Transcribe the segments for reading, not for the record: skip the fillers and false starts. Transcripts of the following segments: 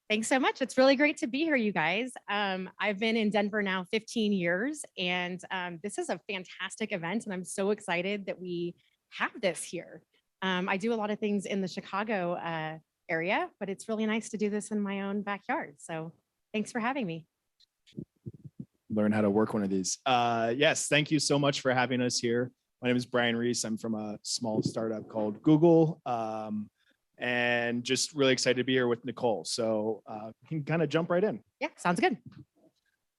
Thanks so much. It's really great to be here, you guys. I've been in Denver now 15 years, and this is a fantastic event, and I'm so excited that we have this here. I do a lot of things in the Chicago area, but it's really nice to do this in my own backyard. So thanks for having me. Learn how to work one of these. Yes, thank you so much for having us here. My name is Bryan Rees. I'm from a small startup called Google. And just really excited to be here with Nicole. So we can kind of jump right in. Yeah, sounds good.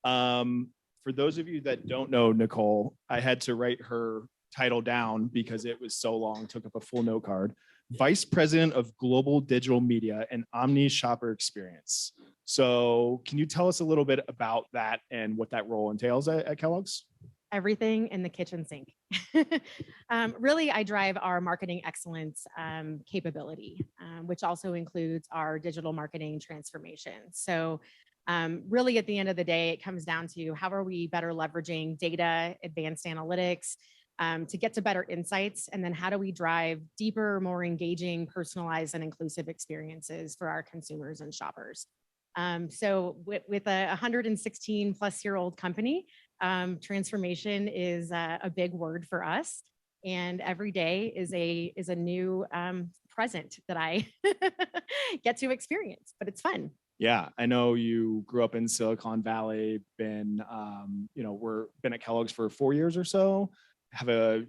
For those of you that don't know Nicole, I had to write her title down because it was so long, took up a full note card. Vice President of Global Digital Media and Omni-shopper Experience. So can you tell us a little bit about that and what that role entails at Kellogg's? Everything in the kitchen sink. Really, I drive our marketing excellence capability, which also includes our digital marketing transformation. So really, at the end of the day, it comes down to how are we better leveraging data, advanced analytics to get to better insights, and then how do we drive deeper, more engaging, personalized, and inclusive experiences for our consumers and shoppers. So with a 116 plus year old company, transformation is a big word for us. And every day is a new present that I get to experience, but it's fun. Yeah, I know you grew up in Silicon Valley, been at Kellogg's for 4 years or so, have a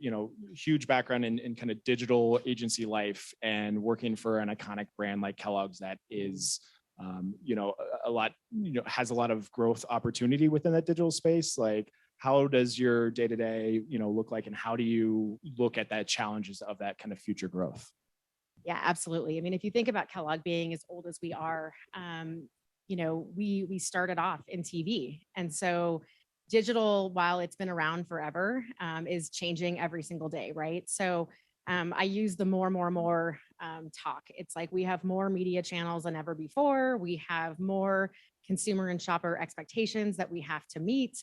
huge background in kind of digital agency life and working for an iconic brand like Kellogg's that is a lot, has a lot of growth opportunity within that digital space. Like, how does your day-to-day, look like, and how do you look at that challenges of that kind of future growth? Yeah, absolutely. I mean, if you think about Kellogg being as old as we are, we started off in TV. And so digital, while it's been around forever, is changing every single day, right? So I use the more talk. It's like we have more media channels than ever before. We have more consumer and shopper expectations that we have to meet.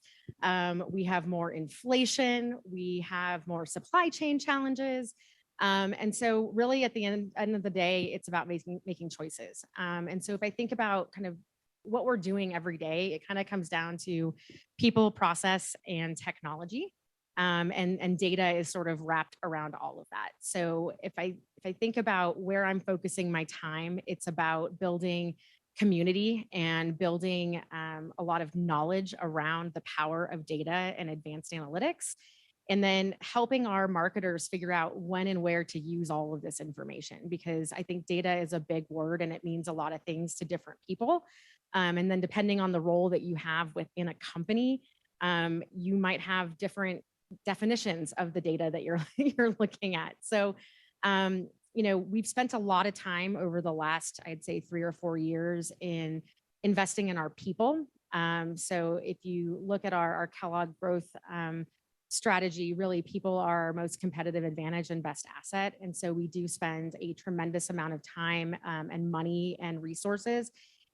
We have more inflation. We have more supply chain challenges. And so really at the end of the day, it's about making choices. And so if I think about kind of what we're doing every day, it kind of comes down to people, process, and technology. And data is sort of wrapped around all of that. So if I think about where I'm focusing my time, it's about building community and building a lot of knowledge around the power of data and advanced analytics, and then helping our marketers figure out when and where to use all of this information, because I think data is a big word and it means a lot of things to different people. And then depending on the role that you have within a company, you might have different definitions of the data that you're looking at. So, we've spent a lot of time over the last, I'd say 3 or 4 years in investing in our people. So if you look at our Kellogg growth strategy, really people are our most competitive advantage and best asset. And so we do spend a tremendous amount of time and money and resources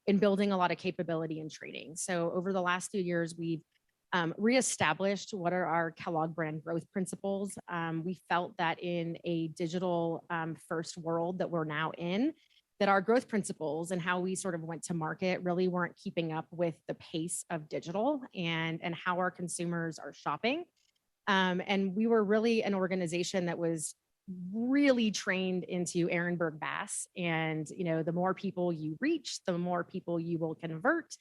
in building a lot of capability and training. So over the last few years, we've reestablished what are our Kellogg brand growth principles. We felt that in a digital first world that we're now in, that our growth principles and how we sort of went to market really weren't keeping up with the pace of digital and how our consumers are shopping. And we were really an organization that was really trained into Ehrenberg Bass. And, the more people you reach, the more people you will convert.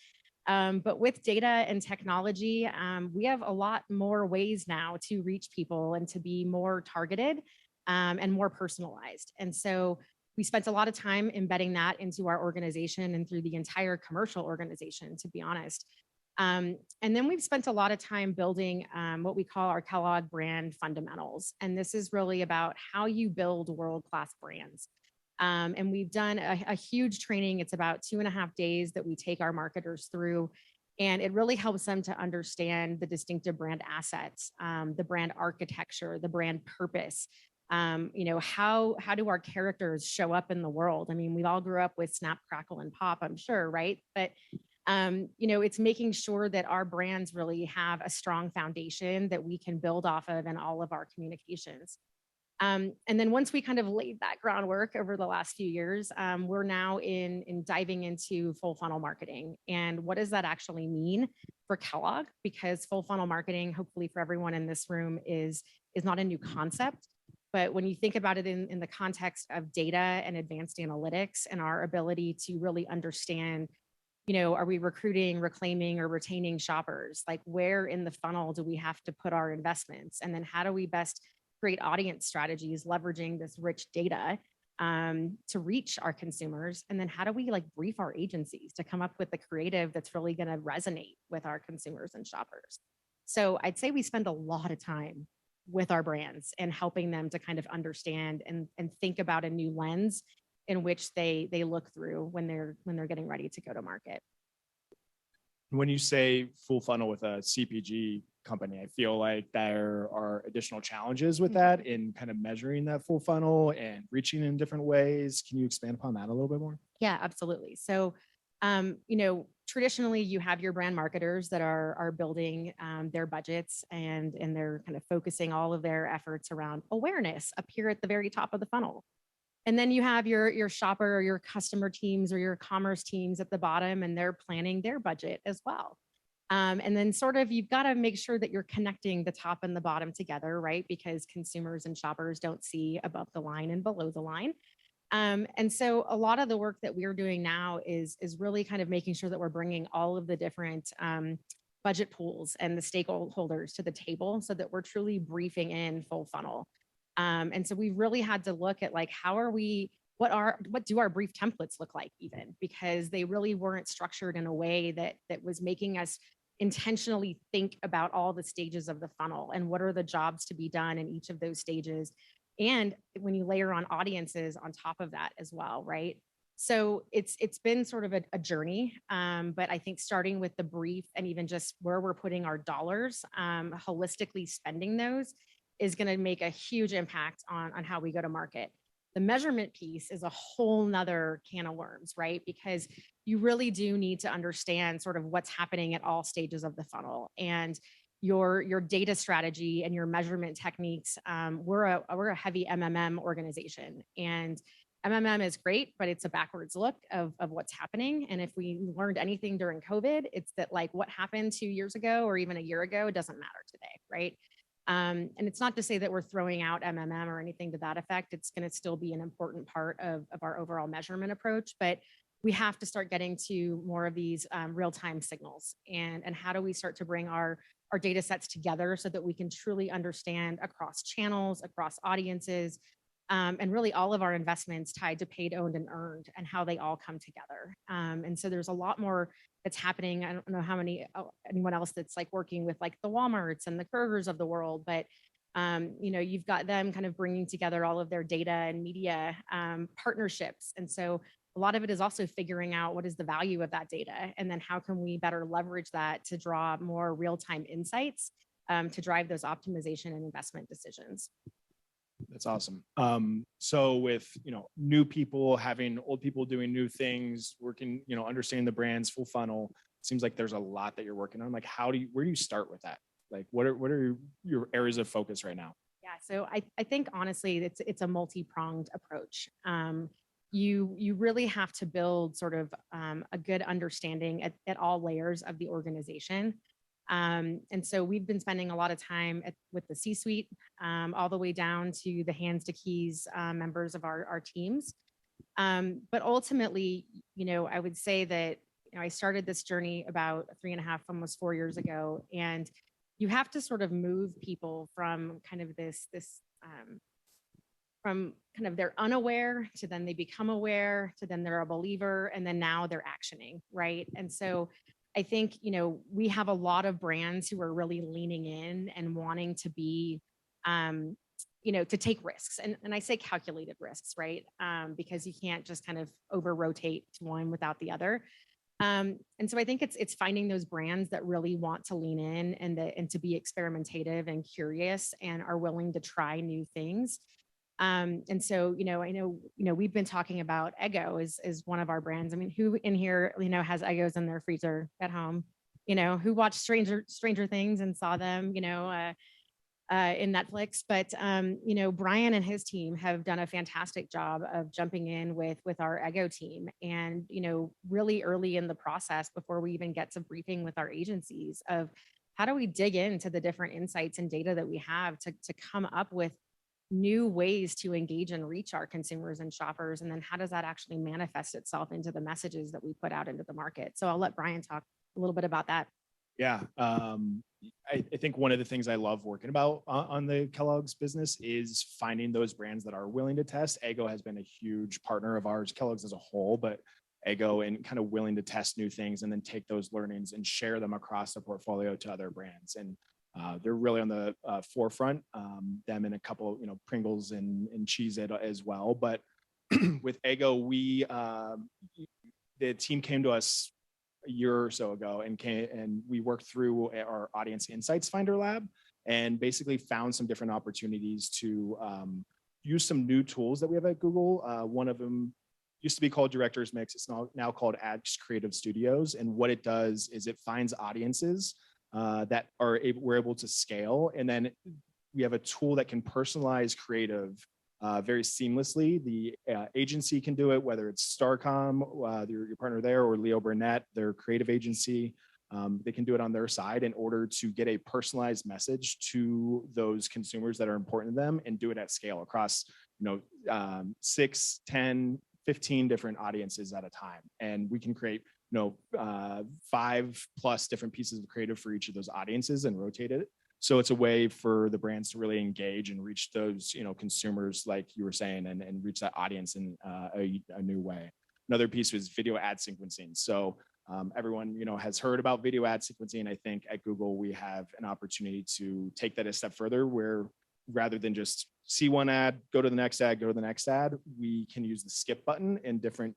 But with data and technology, we have a lot more ways now to reach people and to be more targeted and more personalized. And so we spent a lot of time embedding that into our organization and through the entire commercial organization, to be honest. And then we've spent a lot of time building what we call our Kellogg brand fundamentals. And this is really about how you build world-class brands. And we've done a huge training. It's about 2.5 days that we take our marketers through. And it really helps them to understand the distinctive brand assets, the brand architecture, the brand purpose. How do our characters show up in the world? I mean, we all grew up with Snap, Crackle, and Pop, I'm sure, right? But it's making sure that our brands really have a strong foundation that we can build off of in all of our communications. And then once we kind of laid that groundwork over the last few years, we're now in diving into full funnel marketing. And what does that actually mean for Kellogg? Because full funnel marketing, hopefully for everyone in this room, is not a new concept. But when you think about it in the context of data and advanced analytics and our ability to really understand, are we recruiting, reclaiming, or retaining shoppers? Like, where in the funnel do we have to put our investments? And then how do we best create audience strategies leveraging this rich data to reach our consumers? And then how do we brief our agencies to come up with the creative that's really going to resonate with our consumers and shoppers? So I'd say we spend a lot of time with our brands and helping them to kind of understand and think about a new lens in which they look through when they're getting ready to go to market. When you say full funnel with a CPG company, I feel like there are additional challenges with that in kind of measuring that full funnel and reaching in different ways. Can you expand upon that a little bit more? Yeah, absolutely. So, traditionally you have your brand marketers that are building their budgets and they're kind of focusing all of their efforts around awareness up here at the very top of the funnel. And then you have your shopper or your customer teams or your commerce teams at the bottom, and they're planning their budget as well. And then sort of you've got to make sure that you're connecting the top and the bottom together, right? Because consumers and shoppers don't see above the line and below the line. And so a lot of the work that we're doing now is really kind of making sure that we're bringing all of the different budget pools and the stakeholders to the table so that we're truly briefing in full funnel. And so we've really had to look at what do our brief templates look like, even because they really weren't structured in a way that was making us intentionally think about all the stages of the funnel and what are the jobs to be done in each of those stages. And when you layer on audiences on top of that as well, right? So it's been sort of a journey, but I think starting with the brief and even just where we're putting our dollars, holistically spending those is going to make a huge impact on how we go to market. The measurement piece is a whole nother can of worms, right? Because you really do need to understand sort of what's happening at all stages of the funnel and your data strategy and your measurement techniques. We're a heavy MMM organization, and MMM is great, but it's a backwards look of what's happening. And if we learned anything during COVID, it's that what happened 2 years ago or even a year ago, it doesn't matter today, right? And it's not to say that we're throwing out MMM or anything to that effect. It's going to still be an important part of our overall measurement approach, but we have to start getting to more of these real-time signals. And how do we start to bring our data sets together so that we can truly understand across channels, across audiences, and really all of our investments tied to paid, owned, and earned, and how they all come together. And so there's a lot more that's happening. I don't know how anyone else that's working with the Walmarts and the Krogers of the world, but you've got them kind of bringing together all of their data and media partnerships. And so a lot of it is also figuring out what is the value of that data, and then how can we better leverage that to draw more real-time insights to drive those optimization and investment decisions. That's awesome. So with, new people, having old people doing new things, working, understanding the brands, full funnel, it seems like there's a lot that you're working on. Where do you start with that? What are your areas of focus right now? Yeah. So I think honestly, it's a multi-pronged approach. You really have to build sort of a good understanding at all layers of the organization. And so we've been spending a lot of time with the C-suite, all the way down to the hands to keys members of our teams. But ultimately, I would say that I started this journey about 3.5, almost 4 years ago, and you have to sort of move people from kind of from kind of they're unaware to then they become aware to then they're a believer and then now they're actioning, right? And so I think, we have a lot of brands who are really leaning in and wanting to be, to take risks. And I say calculated risks, right? Because you can't just kind of over rotate to one without the other. And so I think it's finding those brands that really want to lean in and to be experimentative and curious and are willing to try new things. And so, I know, we've been talking about Eggo is one of our brands. I mean, who in here, has Eggos in their freezer at home, who watched Stranger Things and saw them, in Netflix. But you know, Bryan and his team have done a fantastic job of jumping in with our Ego team, and you know, really early in the process before we even get to briefing with our agencies of how do we dig into the different insights and data that we have to come up with new ways to engage and reach our consumers and shoppers, and then how does that actually manifest itself into the messages that we put out into the market. So I'll let Bryan talk a little bit about that. Yeah. I think one of the things I love working about on the Kellogg's business is finding those brands that are willing to test. Ego has been a huge partner of ours, Kellogg's as a whole, but Ego and kind of willing to test new things and then take those learnings and share them across the portfolio to other brands. And they're really on the forefront, them and a couple, you know, Pringles and Cheez-It as well. But with Ego, the team came to us a year or so ago and we worked through our audience insights finder lab and basically found some different opportunities to use some new tools that we have at Google. One of them used to be called Director's Mix. It's now called Ads Creative Studios. And what it does is it finds audiences that we're able to scale. And then we have a tool that can personalize creative very seamlessly. The agency can do it, whether it's Starcom, your partner there, or Leo Burnett, their creative agency. They can do it on their side in order to get a personalized message to those consumers that are important to them and do it at scale across, you know, 6, 10, 15 different audiences at a time. And we can create, you know, 5+ different pieces of creative for each of those audiences and rotate it. So it's a way for the brands to really engage and reach those, you know, consumers, like you were saying, and reach that audience in a new way. Another piece was video ad sequencing. So everyone, you know, has heard about video ad sequencing. I think at Google, we have an opportunity to take that a step further where rather than just see one ad, go to the next ad, go to the next ad, we can use the skip button and different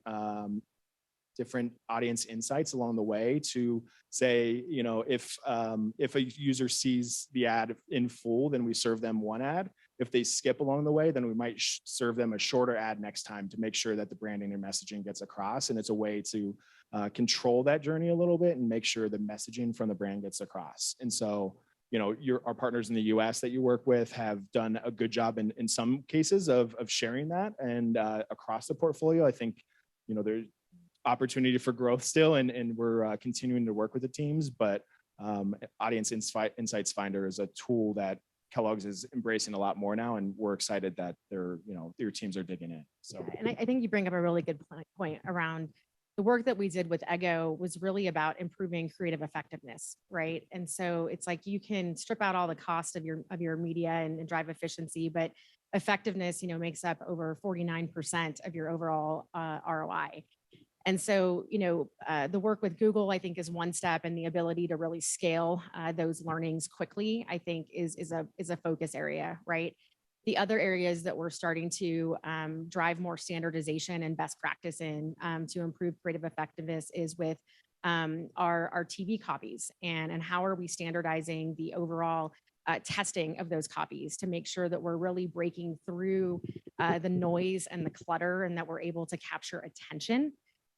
audience insights along the way to say, you know, if a user sees the ad in full, then we serve them one ad. If they skip along the way, then we might serve them a shorter ad next time to make sure that the branding and messaging gets across. And it's a way to control that journey a little bit and make sure the messaging from the brand gets across. And so, you know, our partners in the US that you work with have done a good job in some cases of sharing that. And across the portfolio, I think, you know, there's opportunity for growth still, and we're continuing to work with the teams. But Audience Insights Finder is a tool that Kellogg's is embracing a lot more now, and we're excited that your teams are digging in. So, and I think you bring up a really good point around the work that we did with Ego was really about improving creative effectiveness, right? And so it's like you can strip out all the cost of your media and drive efficiency, but effectiveness, you know, makes up over 49% of your overall ROI. And so, you know, the work with Google, I think, is one step, and the ability to really scale those learnings quickly, I think, is a focus area, right? The other areas that we're starting to drive more standardization and best practice in to improve creative effectiveness is with our TV copies, and how are we standardizing the overall testing of those copies to make sure that we're really breaking through the noise and the clutter, and that we're able to capture attention.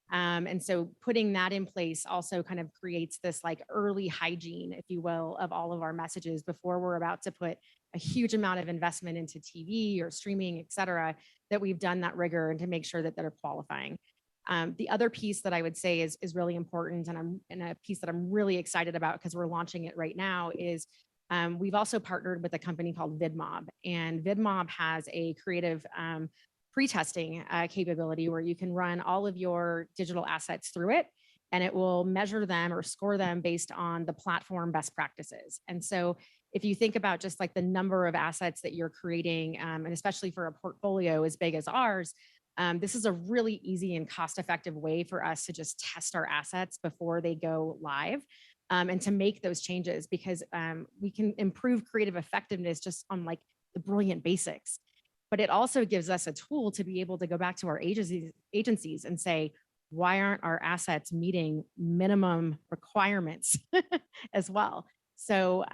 And so putting that in place also kind of creates this like early hygiene, if you will, of all of our messages before we're about to put a huge amount of investment into TV or streaming, et cetera, that we've done that rigor and to make sure that they're qualifying. The other piece that I would say is really important, and a piece that I'm really excited about because we're launching it right now, is we've also partnered with a company called VidMob, and VidMob has a creative pre-testing capability where you can run all of your digital assets through it, and it will measure them or score them based on the platform best practices. And so if you think about just like the number of assets that you're creating, and especially for a portfolio as big as ours, this is a really easy and cost-effective way for us to just test our assets before they go live, and to make those changes, because we can improve creative effectiveness just on like the brilliant basics. But it also gives us a tool to be able to go back to our agencies and say, why aren't our assets meeting minimum requirements as well? So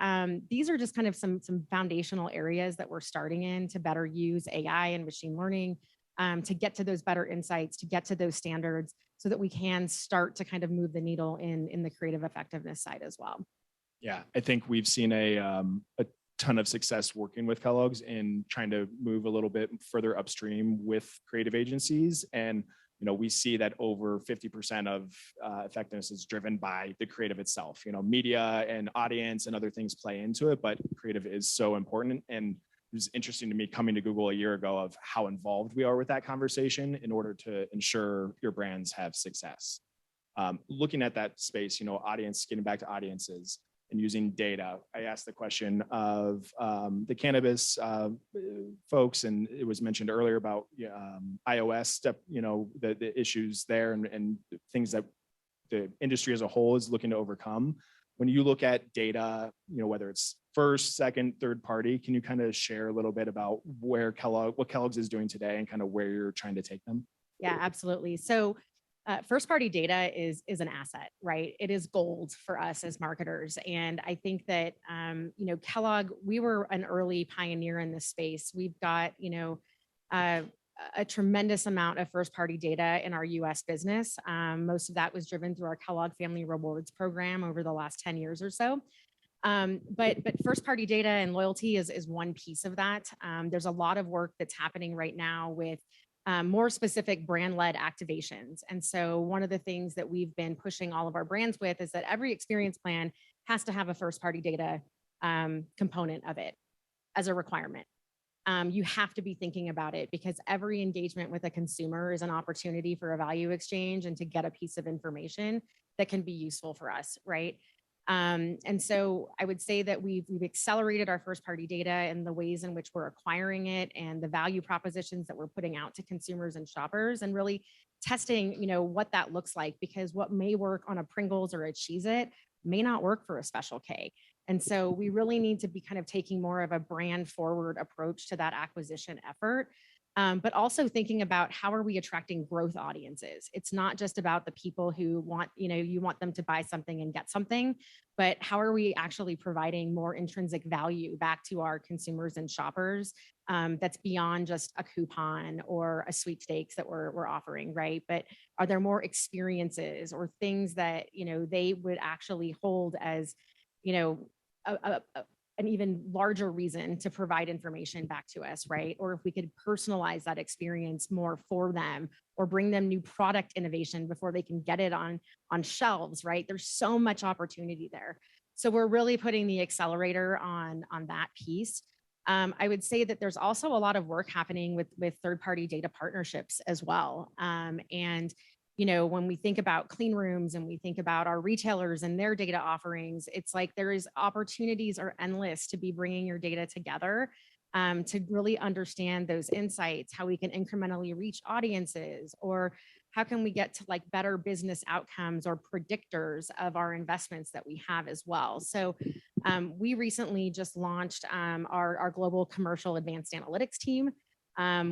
these are just kind of some foundational areas that we're starting in to better use AI and machine learning to get to those better insights, to get to those standards, so that we can start to kind of move the needle in the creative effectiveness side as well. Yeah, I think we've seen a ton of success working with Kellogg's and trying to move a little bit further upstream with creative agencies. And we see that over 50% of effectiveness is driven by the creative itself. Media and audience and other things play into it, but creative is so important. And it was interesting to me coming to Google a year ago of how involved we are with that conversation in order to ensure your brands have success. Looking at that space, audience, getting back to audiences and using data. I asked the question of the cannabis folks, and it was mentioned earlier about iOS, the issues there and things that the industry as a whole is looking to overcome. When you look at data, whether it's first, second, third party, can you kind of share a little bit about what Kellogg's is doing today and kind of where you're trying to take them? Yeah, absolutely. So first party data is an asset, right? It is gold for us as marketers. And I think that, Kellogg, we were an early pioneer in this space. We've got, a tremendous amount of first party data in our US business. Most of that was driven through our Kellogg Family Rewards program over the last 10 years or so. But first party data and loyalty is one piece of that. There's a lot of work that's happening right now with more specific brand-led activations. And so one of the things that we've been pushing all of our brands with is that every experience plan has to have a first-party data component of it as a requirement. You have to be thinking about it because every engagement with a consumer is an opportunity for a value exchange and to get a piece of information that can be useful for us, right? And so I would say that we've accelerated our first party data and the ways in which we're acquiring it and the value propositions that we're putting out to consumers and shoppers and really testing, what that looks like, because what may work on a Pringles or a Cheez-It may not work for a Special K. And so we really need to be kind of taking more of a brand forward approach to that acquisition effort. But also thinking about how are we attracting growth audiences. It's not just about the people who want, you want them to buy something and get something, but how are we actually providing more intrinsic value back to our consumers and shoppers that's beyond just a coupon or a sweepstakes that we're offering, right? But are there more experiences or things that, they would actually hold as, an even larger reason to provide information back to us, right? Or if we could personalize that experience more for them or bring them new product innovation before they can get it on shelves, right? There's so much opportunity there. So we're really putting the accelerator on that piece. I would say that there's also a lot of work happening with third-party data partnerships as well. And when we think about clean rooms and we think about our retailers and their data offerings, it's like there is opportunities are endless to be bringing your data together to really understand those insights, how we can incrementally reach audiences, or how can we get to like better business outcomes or predictors of our investments that we have as well. So we recently just launched our global commercial advanced analytics team.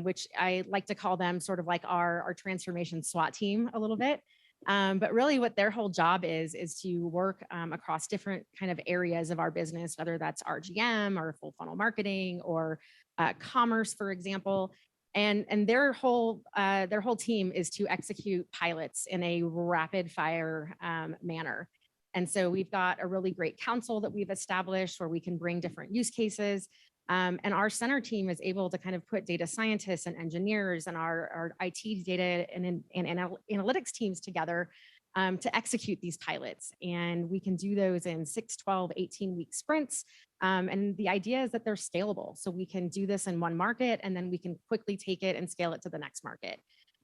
Which I like to call them sort of like our transformation SWAT team a little bit. But really what their whole job is to work across different kind of areas of our business, whether that's RGM or full funnel marketing or commerce, for example. And their whole team is to execute pilots in a rapid fire manner. And so we've got a really great council that we've established where we can bring different use cases. And our center team is able to kind of put data scientists and engineers and our IT data and analytics teams together to execute these pilots. And we can do those in 6, 12, 18-week sprints. And the idea is that they're scalable. So we can do this in one market and then we can quickly take it and scale it to the next market.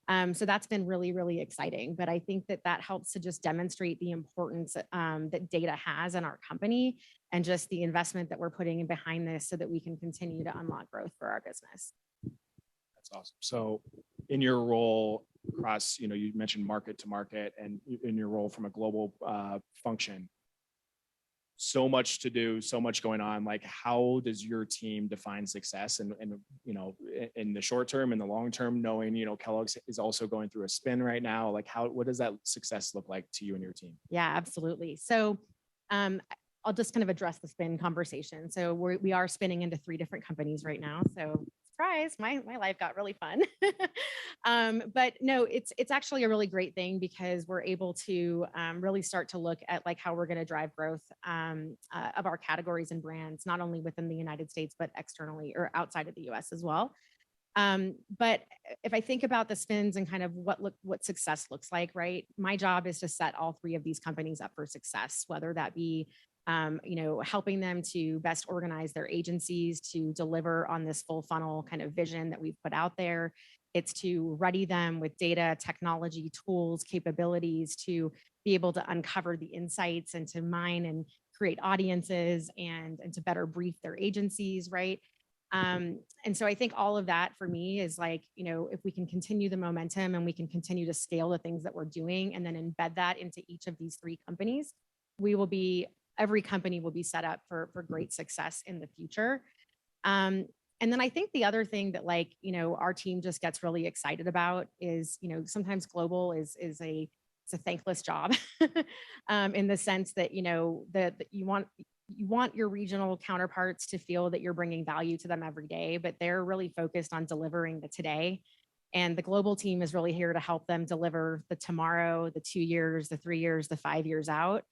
So that's been really, really exciting. But I think that helps to just demonstrate the importance that data has in our company and just the investment that we're putting in behind this so that we can continue to unlock growth for our business. That's awesome. So in your role across, you mentioned market to market and in your role from a global function, so much to do, so much going on. Like, how does your team define success and in the short term and the long term, knowing, Kellogg's is also going through a spin right now? Like, what does that success look like to you and your team? Yeah, absolutely. So I'll just kind of address the spin conversation. So we are spinning into 3 different companies right now. So surprise, my life got really fun. But no, it's actually a really great thing because we're able to really start to look at like how we're going to drive growth of our categories and brands, not only within the United States, but externally or outside of the US as well. But if I think about the spins and kind of what success looks like, right? My job is to set all three of these companies up for success, whether that be helping them to best organize their agencies to deliver on this full funnel kind of vision that we've put out there. It's to ready them with data, technology, tools, capabilities to be able to uncover the insights and to mine and create audiences and to better brief their agencies, right? And so I think all of that for me is like, if we can continue the momentum and we can continue to scale the things that we're doing and then embed that into each of these three companies, every company will be set up for great success in the future. And then I think the other thing that our team just gets really excited about is, sometimes global is it's a thankless job in the sense that, that you want your regional counterparts to feel that you're bringing value to them every day, but they're really focused on delivering the today. And the global team is really here to help them deliver the tomorrow, the 2 years, the 3 years, the 5 years out.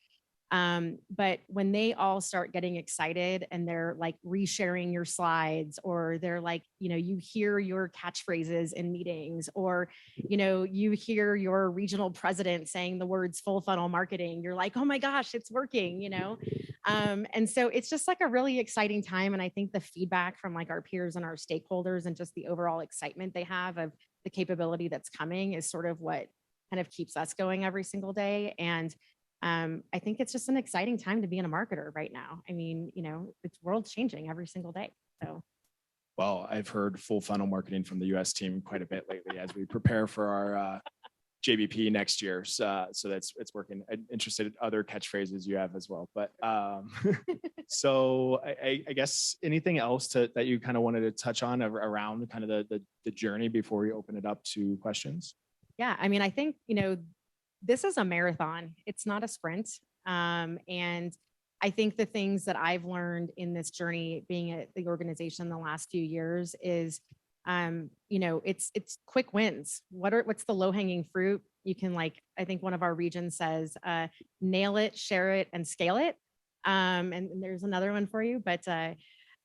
But when they all start getting excited and they're like resharing your slides, or they're like, you hear your catchphrases in meetings, or, you hear your regional president saying the words full funnel marketing, you're like, oh my gosh, it's working, And so it's just like a really exciting time. And I think the feedback from like our peers and our stakeholders and just the overall excitement they have of the capability that's coming is sort of what kind of keeps us going every single day. And I think it's just an exciting time to be in a marketer right now. I mean, it's world changing every single day. So. Well, I've heard full funnel marketing from the US team quite a bit lately as we prepare for our JBP next year. So it's working. I'm interested in other catchphrases you have as well. But so I guess anything else that you kind of wanted to touch on around kind of the journey before we open it up to questions? Yeah, I mean, I think, this is a marathon. It's not a sprint. And I think the things that I've learned in this journey being at the organization the last few years is, it's quick wins. What's the low hanging fruit? You can I think one of our regions says, nail it, share it, and scale it. And there's another one for you, but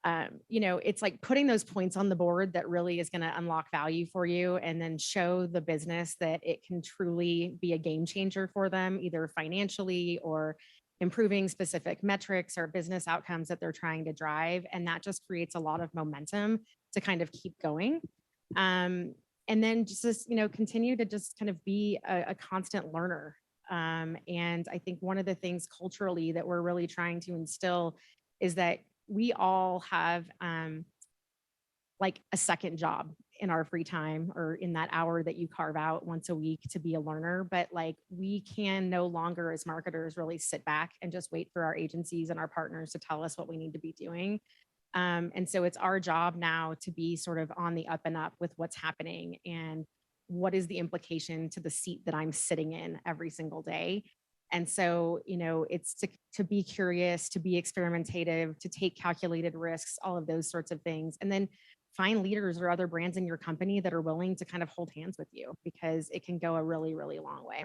it's like putting those points on the board that really is going to unlock value for you and then show the business that it can truly be a game changer for them, either financially or improving specific metrics or business outcomes that they're trying to drive. And that just creates a lot of momentum to kind of keep going. And then just, continue to just kind of be a constant learner. And I think one of the things culturally that we're really trying to instill is that we all have like a second job in our free time or in that hour that you carve out once a week to be a learner. But we can no longer as marketers really sit back and just wait for our agencies and our partners to tell us what we need to be doing. And so it's our job now to be sort of on the up and up with what's happening and what is the implication to the seat that I'm sitting in every single day. And so, it's to be curious, to be experimentative, to take calculated risks, all of those sorts of things. And then find leaders or other brands in your company that are willing to kind of hold hands with you because it can go a really, really long way.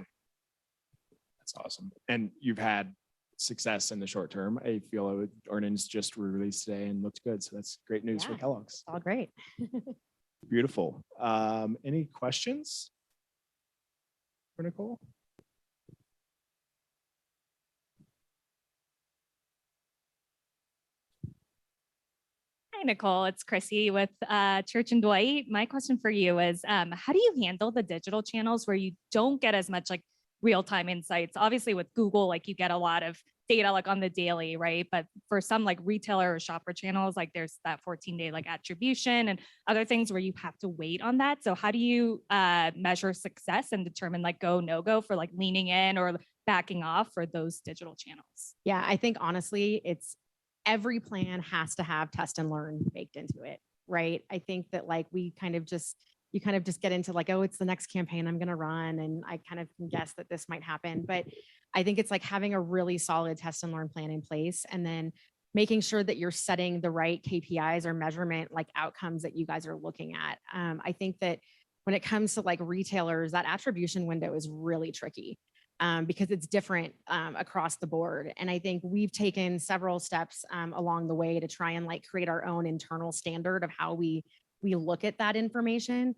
That's awesome. And you've had success in the short term. I feel earnings just were released today and looked good. So that's great news for Kellogg's. It's all great. Beautiful. Any questions for Nicole? Hi, Nicole. It's Chrissy with Church and Dwight. My question for you is, how do you handle the digital channels where you don't get as much real-time insights? Obviously with Google, you get a lot of data on the daily, right? But for some retailer or shopper channels, there's that 14-day attribution and other things where you have to wait on that. So how do you measure success and determine go, no go for leaning in or backing off for those digital channels? Yeah, I think honestly, every plan has to have test and learn baked into it, right? I think that you kind of just get into oh, it's the next campaign I'm going to run. And I kind of can guess that this might happen. But I think it's having a really solid test and learn plan in place and then making sure that you're setting the right KPIs or measurement like outcomes that you guys are looking at. I think that when it comes to like retailers, that attribution window is really tricky because it's different across the board. And I think we've taken several steps along the way to try and like create our own internal standard of how we look at that information.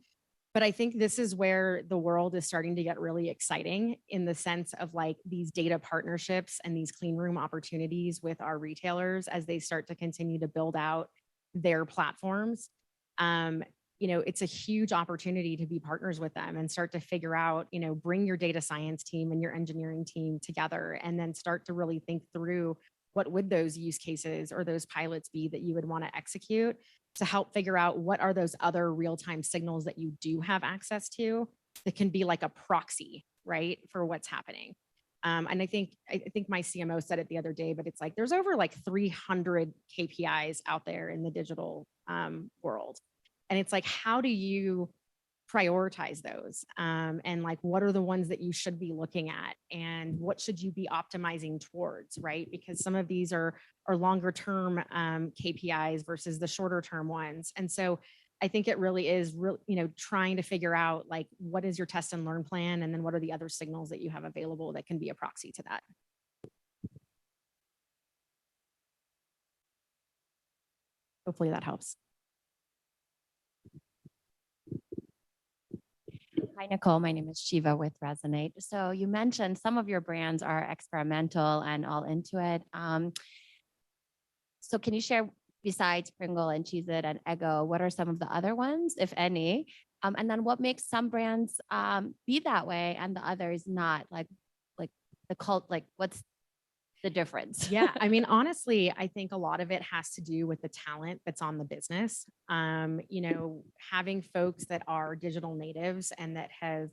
But I think this is where the world is starting to get really exciting in the sense of like these data partnerships and these clean room opportunities with our retailers as they start to continue to build out their platforms. It's a huge opportunity to be partners with them and start to figure out, bring your data science team and your engineering team together and then start to really think through what would those use cases or those pilots be that you would want to execute to help figure out what are those other real-time signals that you do have access to that can be like a proxy, right, for what's happening. And I think my CMO said it the other day, but it's like there's over like 300 KPIs out there in the digital world. And it's like, how do you prioritize those? And like, what are the ones that you should be looking at? And what should you be optimizing towards, right? Because some of these are longer term KPIs versus the shorter term ones. And so I think it really is trying to figure out like, what is your test and learn plan? And then what are the other signals that you have available that can be a proxy to that? Hopefully that helps. Hi, Nicole. My name is Shiva with Resonate. So you mentioned some of your brands are experimental and all into it. So can you share, besides Pringle and Cheez-It and Eggo, what are some of the other ones, if any? And then what makes some brands be that way and the others not? Like the cult, like what's the difference? Yeah, I mean, honestly, I think a lot of it has to do with the talent that's on the business. Having folks that are digital natives and that have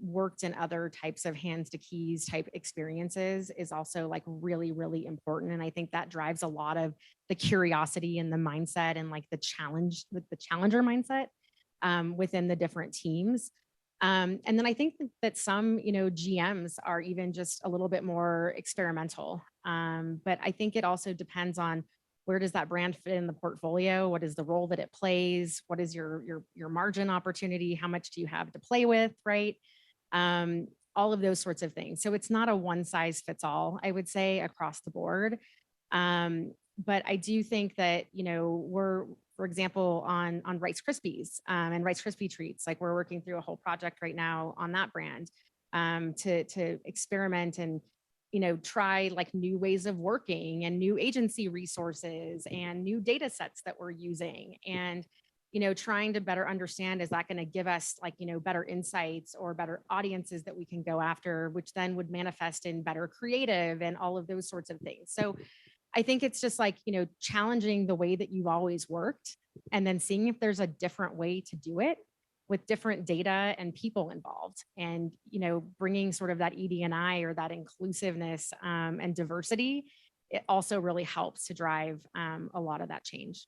worked in other types of hands to keys type experiences is also like really, really important. And I think that drives a lot of the curiosity and the mindset and like the challenger mindset within the different teams. And then I think that some, GMs are even just a little bit more experimental. But I think it also depends on where does that brand fit in the portfolio? What is the role that it plays? What is your margin opportunity? How much do you have to play with, right? All of those sorts of things. So it's not a one size fits all, I would say, across the board. But I do think that, we're, for example, on Rice Krispies and Rice Krispie treats, like we're working through a whole project right now on that brand to experiment and, try like new ways of working and new agency resources and new data sets that we're using. And, trying to better understand, is that going to give us like, better insights or better audiences that we can go after, which then would manifest in better creative and all of those sorts of things. So I think it's just like, challenging the way that you've always worked and then seeing if there's a different way to do it with different data and people involved and, bringing sort of that ED&I or that inclusiveness and diversity. It also really helps to drive a lot of that change.